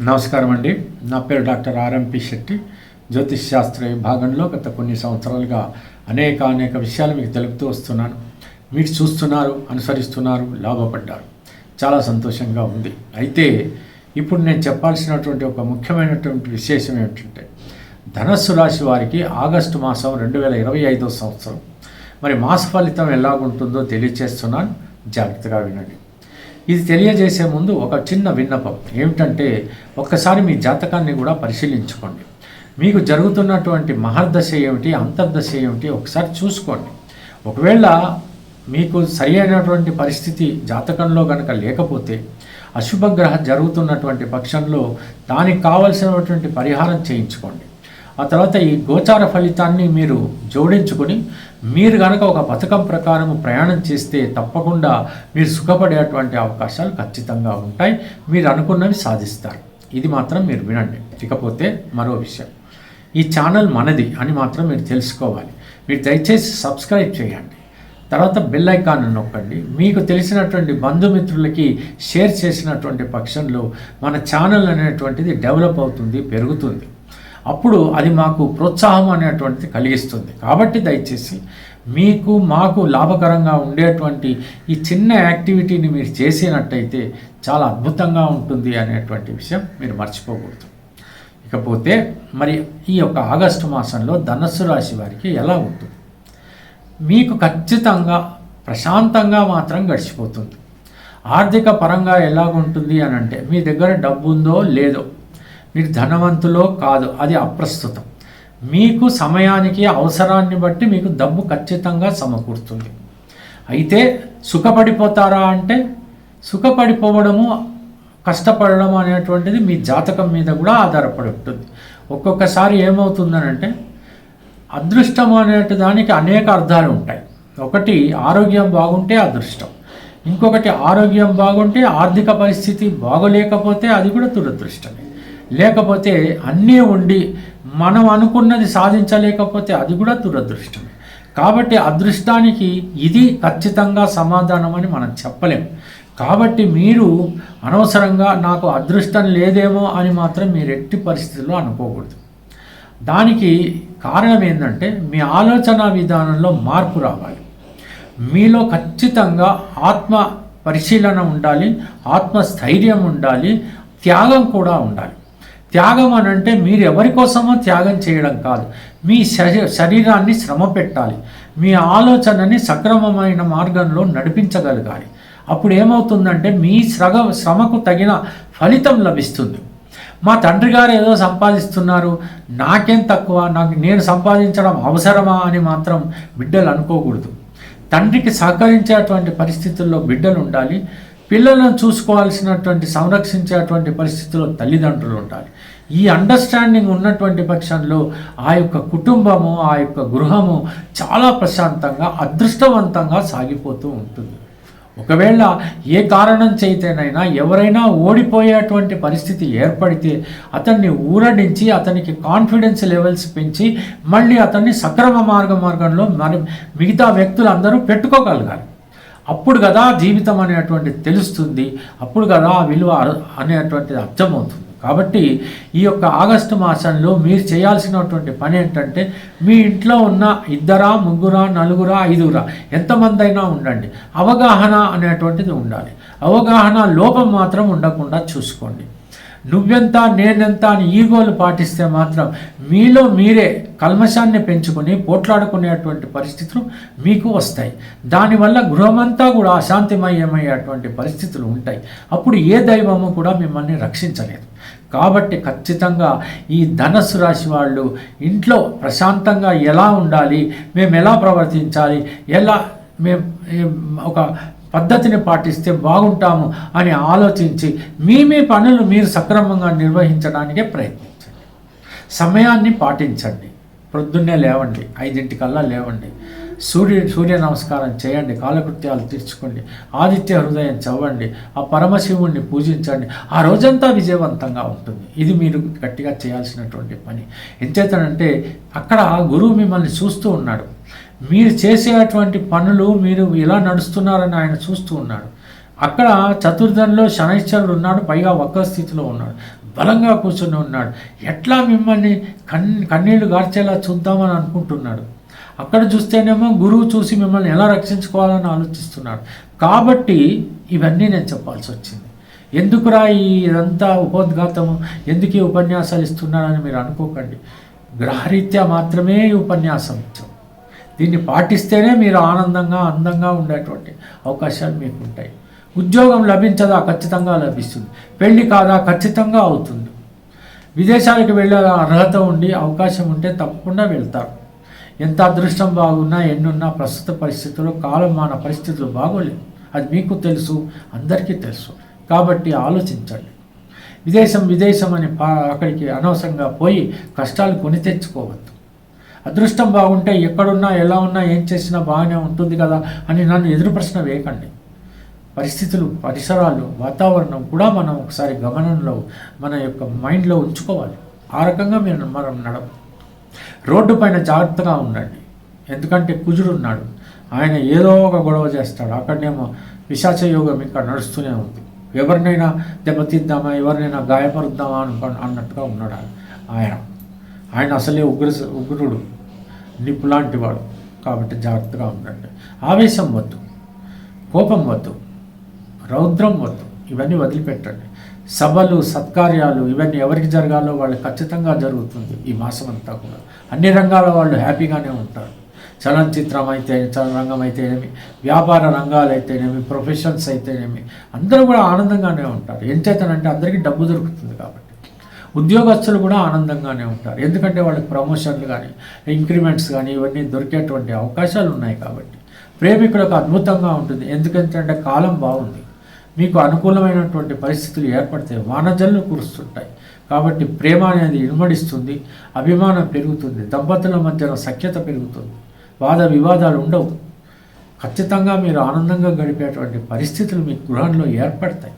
నమస్కారం అండి. నా పేరు డాక్టర్ ఆర్ఎంపి శెట్టి. జ్యోతిష్ శాస్త్ర విభాగంలో గత కొన్ని సంవత్సరాలుగా అనేక విషయాలు మీకు తెలుపుతూ వస్తున్నాను. మీరు చూస్తున్నారు, అనుసరిస్తున్నారు, లాభపడ్డారు. చాలా సంతోషంగా ఉంది. అయితే ఇప్పుడు నేను చెప్పాల్సినటువంటి ఒక ముఖ్యమైనటువంటి విశేషం ఏమిటంటే, ధనస్సు రాశి వారికి ఆగస్టు మాసం 2025 సంవత్సరం మరి మాస ఫలితం ఎలాగుంటుందో తెలియజేస్తున్నాను. జాగ్రత్తగా వినండి. ఇది తెలియజేసే ముందు ఒక చిన్న విన్నపం ఏమిటంటే, ఒక్కసారి మీ జాతకాన్ని కూడా పరిశీలించుకోండి. మీకు జరుగుతున్నటువంటి మహర్దశ ఏమిటి, అంతర్దశ ఏమిటి ఒకసారి చూసుకోండి. ఒకవేళ మీకు సరి అయినటువంటి పరిస్థితి జాతకంలో కనుక లేకపోతే, అశుభగ్రహ జరుగుతున్నటువంటి పక్షంలో దానికి కావలసినటువంటి పరిహారం చేయించుకోండి. ఆ తర్వాత ఈ గోచార ఫలితాన్ని మీరు జోడించుకొని మీరు కనుక ఒక పథకం ప్రకారం ప్రయాణం చేస్తే తప్పకుండా మీరు సుఖపడేటువంటి అవకాశాలు ఖచ్చితంగా ఉంటాయి. మీరు అనుకున్నవి సాధిస్తారు. ఇది మాత్రం మీరు వినండి. ఇకపోతే మరో విషయం, ఈ ఛానల్ మనది అని మాత్రం మీరు తెలుసుకోవాలి. మీరు దయచేసి సబ్స్క్రైబ్ చేయండి. తర్వాత బెల్ ఐకాన్ నొక్కండి. మీకు తెలిసినటువంటి బంధుమిత్రులకి షేర్ చేసినటువంటి పక్షంలో మన ఛానల్ అనేటువంటిది డెవలప్ అవుతుంది, పెరుగుతుంది. అప్పుడు అది మాకు ప్రోత్సాహం అనేటువంటిది కలిగిస్తుంది. కాబట్టి దయచేసి మీకు మాకు లాభకరంగా ఉండేటువంటి ఈ చిన్న యాక్టివిటీని మీరు చేసినట్టయితే చాలా అద్భుతంగా ఉంటుంది అనేటువంటి విషయం మీరు మర్చిపోకూడదు. ఇకపోతే మరి ఈ యొక్క ఆగస్టు మాసంలో ధనస్సు రాశి వారికి ఎలా ఉంటుంది? మీకు ఖచ్చితంగా ప్రశాంతంగా మాత్రం గడిచిపోతుంది. ఆర్థిక పరంగా ఎలాగుంటుంది అని అంటే, మీ దగ్గర డబ్బు ఉందో లేదో, మీరు ధనవంతులో కాదు, అది అప్రస్తుతం. మీకు సమయానికి అవసరాన్ని బట్టి మీకు డబ్బు ఖచ్చితంగా సమకూరుతుంది. అయితే సుఖపడిపోతారా అంటే, సుఖపడిపోవడము కష్టపడడం అనేటువంటిది మీ జాతకం మీద కూడా ఆధారపడి ఉంటుంది. ఒక్కొక్కసారి ఏమవుతుందనంటే, అదృష్టం అనేటి దానికి అనేక అర్థాలు ఉంటాయి. ఒకటి ఆరోగ్యం బాగుంటే అదృష్టం, ఇంకొకటి ఆరోగ్యం బాగుంటే ఆర్థిక పరిస్థితి బాగోలేకపోతే అది కూడా దురదృష్టమే. లేకపోతే అన్నీ ఉండి మనం అనుకున్నది సాధించలేకపోతే అది కూడా దురదృష్టమే. కాబట్టి అదృష్టానికి ఇది ఖచ్చితంగా సమాధానం అని మనం చెప్పలేము. కాబట్టి మీరు అనవసరంగా నాకు అదృష్టం లేదేమో అని మాత్రం మీరు ఎట్టి పరిస్థితుల్లో అనుకోకూడదు. దానికి కారణం ఏంటంటే, మీ ఆలోచన విధానంలో మార్పు రావాలి. మీలో ఖచ్చితంగా ఆత్మ పరిశీలన ఉండాలి, ఆత్మస్థైర్యం ఉండాలి, త్యాగం కూడా ఉండాలి. త్యాగం అని అంటే మీరు ఎవరి కోసమో త్యాగం చేయడం కాదు, మీ శరీరాన్ని శ్రమ పెట్టాలి, మీ ఆలోచనని సక్రమమైన మార్గంలో నడిపించగలగాలి. అప్పుడు ఏమవుతుందంటే, మీ శ్రమకు తగిన ఫలితం లభిస్తుంది. మా తండ్రి గారు ఏదో సంపాదిస్తున్నారు, నాకేం తక్కువ, నేను సంపాదించడం అవసరమా అని మాత్రం బిడ్డలు అనుకోకూడదు. తండ్రికి సహకరించేటువంటి పరిస్థితుల్లో బిడ్డలు ఉండాలి. పిల్లలను చూసుకోవాల్సినటువంటి సంరక్షించేటువంటి పరిస్థితుల్లో తల్లిదండ్రులు ఉండాలి. ఈ అండర్స్టాండింగ్ ఉన్నటువంటి పక్షంలో ఆ యొక్క కుటుంబము, ఆ యొక్క గృహము చాలా ప్రశాంతంగా అదృష్టవంతంగా సాగిపోతూ ఉంటుంది. ఒకవేళ ఏ కారణం చేతనైనా ఎవరైనా ఓడిపోయేటువంటి పరిస్థితి ఏర్పడితే అతన్ని ఊరడించి అతనికి కాన్ఫిడెన్స్ లెవెల్స్ పెంచి మళ్ళీ అతన్ని సక్రమ మార్గంలో మరి మిగతా వ్యక్తులందరూ పెట్టుకోగలగాలి. అప్పుడు కదా జీవితం అనేటువంటిది తెలుస్తుంది, అప్పుడు కదా విలువ అనేటువంటిది అర్థమవుతుంది. కాబట్టి ఈ యొక్క ఆగస్టు మాసంలో మీరు చేయాల్సినటువంటి పని ఏంటంటే, మీ ఇంట్లో ఉన్న 2, 3, 4, 5 ఎంతమంది అయినా ఉండండి, అవగాహన అనేటువంటిది ఉండాలి. అవగాహన లోపం మాత్రం ఉండకుండా చూసుకోండి. నువ్వెంత నేనెంత అని ఈగోలు పాటిస్తే మాత్రం మీలో మీరే కల్మషాన్ని పెంచుకొని పోట్లాడుకునేటువంటి పరిస్థితులు మీకు వస్తాయి. దానివల్ల గృహమంతా కూడా అశాంతిమయమయ్యేటువంటి పరిస్థితులు ఉంటాయి. అప్పుడు ఏ దైవము కూడా మిమ్మల్ని రక్షించలేదు. కాబట్టి ఖచ్చితంగా ఈ ధనస్సు రాశి వాళ్ళు ఇంట్లో ప్రశాంతంగా ఎలా ఉండాలి, మేము ఎలా ప్రవర్తించాలి, మేము ఒక పద్ధతిని పాటిస్తే బాగుంటాము అని ఆలోచించి మీ పనులు మీరు సక్రమంగా నిర్వహించడానికే ప్రయత్నించండి. సమయాన్ని పాటించండి. ప్రొద్దున్నే లేవండి, 5 లేవండి, సూర్య నమస్కారం చేయండి, కాలకృత్యాలు తీర్చుకోండి, ఆదిత్య హృదయం చదవండి, ఆ పరమశివుణ్ణి పూజించండి. ఆ రోజంతా విజయవంతంగా ఉంటుంది. ఇది మీరు గట్టిగా చేయాల్సినటువంటి పని. ఎంచేతనంటే అక్కడ గురువు మిమ్మల్ని చూస్తూ ఉన్నాడు. మీరు చేసేటువంటి పనులు మీరు ఎలా నడుస్తున్నారని ఆయన చూస్తూ ఉన్నాడు. అక్కడ చతుర్థంలో శనైశ్వరుడు ఉన్నాడు, పైగా వక్ర స్థితిలో ఉన్నాడు, బలంగా కూర్చొని ఉన్నాడు. ఎట్లా మిమ్మల్ని కన్నీళ్లు గార్చేలా చూద్దామని అనుకుంటున్నాడు. అక్కడ చూస్తేనేమో గురువు చూసి మిమ్మల్ని ఎలా రక్షించుకోవాలని ఆలోచిస్తున్నాడు. కాబట్టి ఇవన్నీ నేను చెప్పాల్సి వచ్చింది. ఎందుకురా ఇదంతా ఉపోద్ఘాతము, ఎందుకు ఈ ఉపన్యాసాలు ఇస్తున్నారని మీరు అనుకోకండి. గ్రహరీత్యా మాత్రమే ఈ ఉపన్యాసం ఇచ్చాం. దీన్ని పాటిస్తేనే మీరు ఆనందంగా అందంగా ఉండేటువంటి అవకాశాలు మీకు ఉంటాయి. ఉద్యోగం లభించదా? ఖచ్చితంగా లభిస్తుంది. పెళ్ళి కాదా? ఖచ్చితంగా అవుతుంది. విదేశాలకు వెళ్ళే అర్హత ఉండి అవకాశం ఉంటే తప్పకుండా వెళ్తారు. ఎంత అదృష్టం బాగున్నా ఎన్నున్నా ప్రస్తుత పరిస్థితుల్లో కాలమాన పరిస్థితులు బాగోలేవు. అది మీకు తెలుసు, అందరికీ తెలుసు. కాబట్టి ఆలోచించండి. విదేశం అని అక్కడికి అనవసరంగా పోయి కష్టాలు కొని తెచ్చుకోవద్దు. అదృష్టం బాగుంటే ఎక్కడున్నా ఎలా ఉన్నా ఏం చేసినా బాగానే ఉంటుంది కదా అని నన్ను ఎదురు ప్రశ్న వేయకండి. పరిస్థితులు, పరిసరాలు, వాతావరణం కూడా మనం ఒకసారి గమనంలో మన యొక్క మైండ్లో ఉంచుకోవాలి. ఆ రకంగా మనం రోడ్డు పైన జాగ్రత్తగా ఉండండి. ఎందుకంటే కుజుడు ఉన్నాడు, ఆయన ఏదో ఒక గొడవ చేస్తాడు. అక్కడనేమో పిశాచ యోగం ఇంకా నడుస్తూనే ఉంది. ఎవరినైనా దెబ్బతీద్దామా, ఎవరినైనా గాయపరుద్దామా అన్నట్టుగా ఉన్నాడు ఆయన అసలే ఉగ్రుడు, నిప్పు లాంటి వాడు. కాబట్టి జాగ్రత్తగా ఉండండి. ఆవేశం వద్దు, కోపం వద్దు, రౌద్రం వద్దు, ఇవన్నీ వదిలిపెట్టండి. సభలు, సత్కార్యాలు ఇవన్నీ ఎవరికి జరగాలో వాళ్ళు ఖచ్చితంగా జరుగుతుంది. ఈ మాసం అంతా కూడా అన్ని రంగాల వాళ్ళు హ్యాపీగానే ఉంటారు. చలనచిత్రం అయితే, చలనరంగం అయితేనేమి, వ్యాపార రంగాలు అయితేనేమి, ప్రొఫెషన్స్ అయితేనేమి, అందరూ కూడా ఆనందంగానే ఉంటారు. ఏం చేతనంటే అందరికీ డబ్బు దొరుకుతుంది కాబట్టి. ఉద్యోగస్తులు కూడా ఆనందంగానే ఉంటారు. ఎందుకంటే వాళ్ళకి ప్రమోషన్లు కానీ, ఇంక్రిమెంట్స్ కానీ ఇవన్నీ దొరికేటువంటి అవకాశాలు ఉన్నాయి కాబట్టి. ప్రేమికులకు అద్భుతంగా ఉంటుంది. ఎందుకంటే కాలం బాగుంది, మీకు అనుకూలమైనటువంటి పరిస్థితులు ఏర్పడతాయి, వానజల్లు కురుస్తుంటాయి. కాబట్టి ప్రేమ అనేది ఇనుమడిస్తుంది, అభిమానం పెరుగుతుంది, దంపతుల మధ్యన సఖ్యత పెరుగుతుంది, వాద వివాదాలు ఉండవు. ఖచ్చితంగా మీరు ఆనందంగా గడిపేటువంటి పరిస్థితులు మీ గృహంలో ఏర్పడతాయి.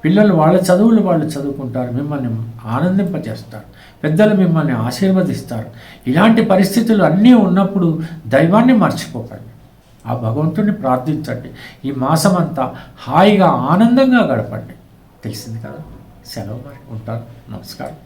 పిల్లలు వాళ్ళ చదువులు వాళ్ళు చదువుకుంటారు, మిమ్మల్ని ఆనందింపజేస్తారు, పెద్దలు మిమ్మల్ని ఆశీర్వదిస్తారు. ఇలాంటి పరిస్థితులు అన్నీ ఉన్నప్పుడు దైవాన్ని మర్చిపోకండి, ఆ భగవంతుడిని ప్రార్థించండి. ఈ మాసమంతా హాయిగా ఆనందంగా గడపండి. తెలిసింది కదా. సెలవు, మరి ఉంటాను. నమస్కారం.